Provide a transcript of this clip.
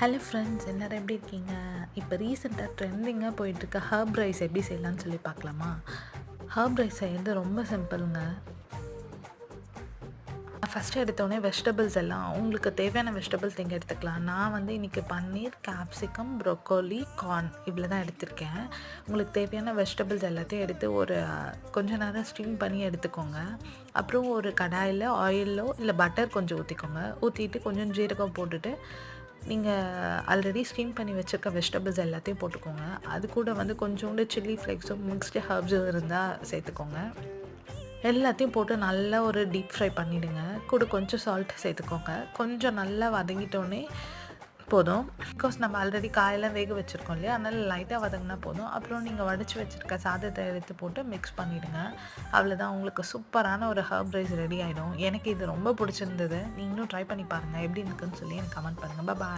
Hello friends, எல்லோரும் எப்படி இருக்கீங்க? இப்போ ரீசெண்டாக ட்ரெண்டிங்காக போயிட்டுருக்க ஹர்ப் ரைஸ் எப்படி செய்யலான்னு சொல்லி பார்க்கலாமா? ஹர்ப் ரைஸ் செய்கிறது ரொம்ப சிம்பிளுங்க. ஃபஸ்ட்டு எடுத்தோடனே வெஜிடபிள்ஸ் எல்லாம் உங்களுக்கு தேவையான வெஜிடபிள்ஸ் நீங்கள் எடுத்துக்கலாம். நான் இன்றைக்கி பன்னீர், கேப்சிகம், ப்ரொக்கோலி, கார்ன் இவ்வளோ தான் எடுத்திருக்கேன். உங்களுக்கு தேவையான வெஜிடபிள்ஸ் எல்லாத்தையும் எடுத்து ஒரு கொஞ்ச நேரம் ஸ்டீம் பண்ணி எடுத்துக்கோங்க. அப்புறம் ஒரு கடாயில் ஆயிலோ இல்லை பட்டர் கொஞ்சம் ஊற்றிக்கோங்க. ஊற்றிட்டு கொஞ்சம் ஜீரகம் போட்டுட்டு நீங்கள் ஆல்ரெடி ஸ்டீம் பண்ணி வச்சுருக்க வெஜிடபிள்ஸ் எல்லாத்தையும் போட்டுக்கோங்க. அது கூட கொஞ்சோண்டு சில்லி ஃப்ளேக்ஸும் மிக்ஸ்டு ஹர்ப்ஸும் இருந்தால் சேர்த்துக்கோங்க. எல்லாத்தையும் போட்டு நல்லா ஒரு டீப் ஃப்ரை பண்ணிவிடுங்க. கூட கொஞ்சம் சால்ட் சேர்த்துக்கோங்க. கொஞ்சம் நல்லா வதங்கிட்டோன்னே போதும். பிகாஸ் நம்ம ஆல்ரெடி காயெல்லாம் வேக வச்சுருக்கோம் இல்லையா, அதனால் லைட்டாக வதங்கினா போதும். அப்புறம் நீங்கள் வடித்து வச்சுருக்க சாதத்தை எடுத்து போட்டு மிக்ஸ் பண்ணிவிடுங்க. அவ்வளோதான், உங்களுக்கு சூப்பரான ஒரு ஹர்ப் ரைஸ் ரெடி ஆகிடும். எனக்கு இது ரொம்ப பிடிச்சிருந்தது. நீங்களும் ட்ரை பண்ணி பாருங்கள். எப்படி இருக்குன்னு சொல்லி எனக்கு கமெண்ட் பண்ணுங்கள். பாய்.